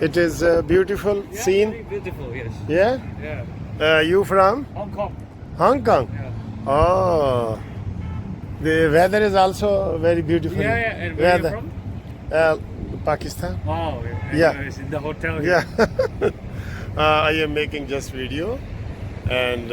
it is a beautiful Yeah, scene. very beautiful, yes. Yeah. Yeah. You from Hong Kong. Hong Kong? Yeah. Oh, the weather is also very beautiful. Yeah, yeah. And where are you Weather. from? Pakistan. Oh, Yeah. It's in the hotel here. Yeah. I am making just video and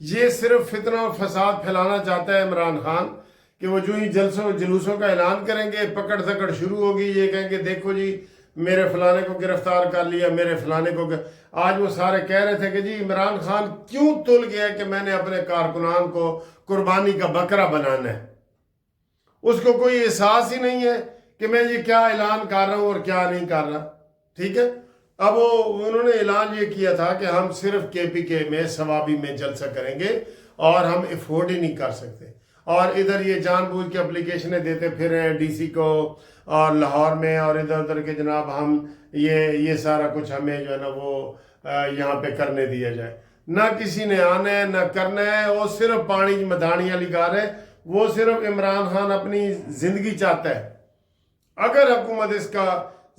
یہ صرف فتنہ اور فساد پھیلانا چاہتا ہے عمران خان کہ وہ جو ہی جلسوں جلوسوں کا اعلان کریں گے پکڑ دھکڑ شروع ہوگی، یہ کہیں گے دیکھو جی میرے فلانے کو گرفتار کر لیا، میرے فلانے کو آج وہ سارے کہہ رہے تھے کہ جی عمران خان کیوں تل گیا کہ میں نے اپنے کارکنان کو قربانی کا بکرا بنانا ہے، اس کو کوئی احساس ہی نہیں ہے کہ میں یہ کیا اعلان کر رہا ہوں اور کیا نہیں کر رہا، ٹھیک ہے۔ اب انہوں نے اعلان یہ کیا تھا کہ ہم صرف کے پی کے میں ثوابی میں جلسہ کریں گے اور ہم افورڈ ہی نہیں کر سکتے، اور ادھر یہ جان بوجھ کے اپلیکیشنیں دیتے پھر ہیں ڈی سی کو اور لاہور میں اور ادھر ادھر کے جناب ہم یہ سارا کچھ ہمیں جو ہے نا وہ یہاں پہ کرنے دیا جائے، نہ کسی نے آنا ہے نہ کرنا ہے، وہ صرف پانی مدھاڑیاں لگا رہے، وہ صرف عمران خان اپنی زندگی چاہتا ہے۔ اگر حکومت اس کا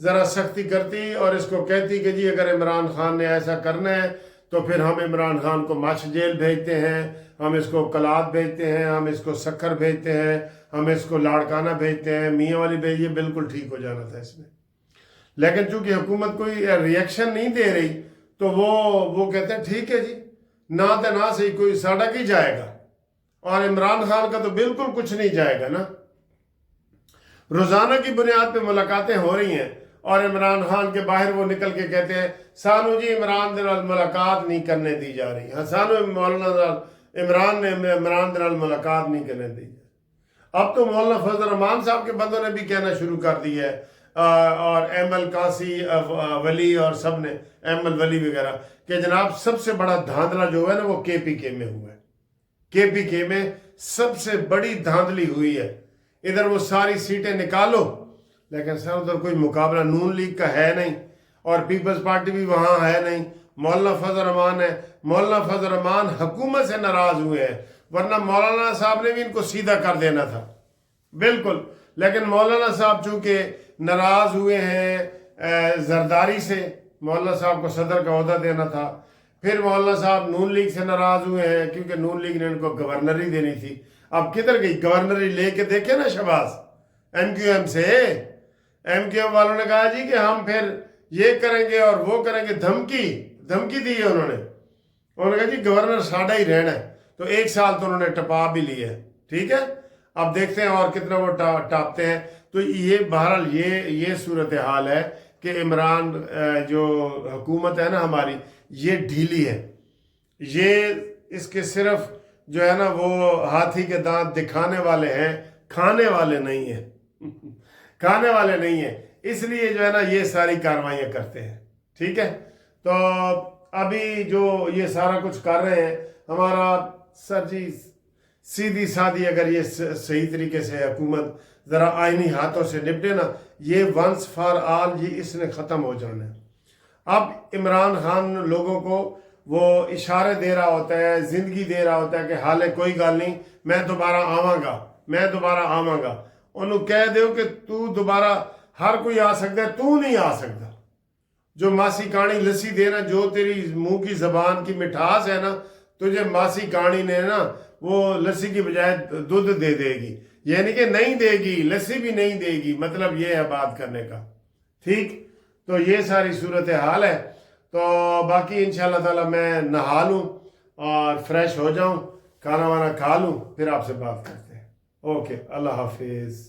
ذرا سختی کرتی اور اس کو کہتی کہ جی اگر عمران خان نے ایسا کرنا ہے تو پھر ہم عمران خان کو مچھ جیل بھیجتے ہیں، ہم اس کو کلات بھیجتے ہیں، ہم اس کو سکھر بھیجتے ہیں، ہم اس کو لاڑکانہ بھیجتے ہیں، میاں والی بھیجیے، بالکل ٹھیک ہو جانا تھا اس میں۔ لیکن چونکہ حکومت کوئی ریئیکشن نہیں دے رہی تو وہ کہتے ہیں ٹھیک ہے جی نہ تو نہ صحیح کوئی سڑک ہی جائے گا، اور عمران خان کا تو بالکل کچھ نہیں جائے گا نا۔ روزانہ کی بنیاد پہ ملاقاتیں ہو رہی ہیں اور عمران خان کے باہر وہ نکل کے کہتے ہیں سانو جی عمران دے نال ملاقات نہیں کرنے دی جا رہی، ہاں سانو مولانا عمران نے عمران دے نال ملاقات نہیں کرنے دی جا رہی۔ اب تو مولانا فضل الرحمان صاحب کے بندوں نے بھی کہنا شروع کر دیا ہے، اور ایم ایل قاسی ولی اور سب نے ایم ایل ولی وغیرہ کہ جناب سب سے بڑا دھاندلا جو ہے نا وہ کے پی کے میں ہوا ہے، کے پی کے میں سب سے بڑی دھاندلی ہوئی ہے۔ ادھر وہ ساری سیٹیں نکالو لیکن سر ادھر کوئی مقابلہ نون لیگ کا ہے نہیں، اور پیپلز پارٹی بھی وہاں ہے نہیں، مولانا فضل الرحمان ہے، مولانا فضل الرحمان حکومت سے ناراض ہوئے ہیں، ورنہ مولانا صاحب نے بھی ان کو سیدھا کر دینا تھا بالکل، لیکن مولانا صاحب چونکہ ناراض ہوئے ہیں زرداری سے، مولانا صاحب کو صدر کا عہدہ دینا تھا، پھر مولانا صاحب نون لیگ سے ناراض ہوئے ہیں کیونکہ نون لیگ نے ان کو گورنری دینی تھی۔ اب کدھر گئی گورنری؟ لے کے دیکھے نا شہباز ایم کیو ایم سے، ایم کیو ایم والوں نے کہا جی کہ ہم پھر یہ کریں گے اور وہ کریں گے، دھمکی دی ہے انہوں نے کہا جی گورنر ساڈا ہی رہنا ہے، تو 1 سال تو انہوں نے ٹپا بھی لی ہے، ٹھیک ہے۔ اب دیکھتے ہیں اور کتنا وہ ٹاپتے ہیں۔ تو یہ بہرحال یہ صورتحال ہے کہ عمران جو حکومت ہے نا ہماری یہ ڈھیلی ہے، یہ اس کے صرف جو ہے نا وہ ہاتھی کے دانت دکھانے والے ہیں، کھانے والے نہیں ہیں کھانے والے نہیں ہیں، اس لیے جو ہے نا یہ ساری کارروائیاں کرتے ہیں، ٹھیک ہے۔ تو ابھی جو یہ سارا کچھ کر رہے ہیں ہمارا سر جی سیدھی سادھی اگر یہ صحیح طریقے سے حکومت ذرا آئینی ہاتھوں سے نپٹے نا، یہ ونس فار آل یہ اس نے ختم ہو جانا ہے۔ اب عمران خان لوگوں کو وہ اشارے دے رہا ہوتا ہے، زندگی دے رہا ہوتا ہے کہ حالے کوئی گل نہیں، میں دوبارہ آواں گا، انہوں کہہ دیو کہ تو دوبارہ ہر کوئی آ سکتا ہے، تو نہیں آ سکتا۔ جو ماسی کہانی لسی دے نا، جو تیری منہ کی زبان کی مٹھاس ہے نا، تجھے ماسی کہانی نے نا وہ لسی کی بجائے دودھ دے دے گی، یعنی کہ نہیں دے گی، لسی بھی نہیں دے گی، مطلب یہ ہے بات کرنے کا، ٹھیک۔ تو یہ ساری صورتحال ہے۔ تو باقی انشاءاللہ تعالی میں نہا لوں اور فریش ہو جاؤں، کھانا وانا کھا لوں، پھر آپ سے بات کرتے ہیں۔ اوکے، اللہ حافظ۔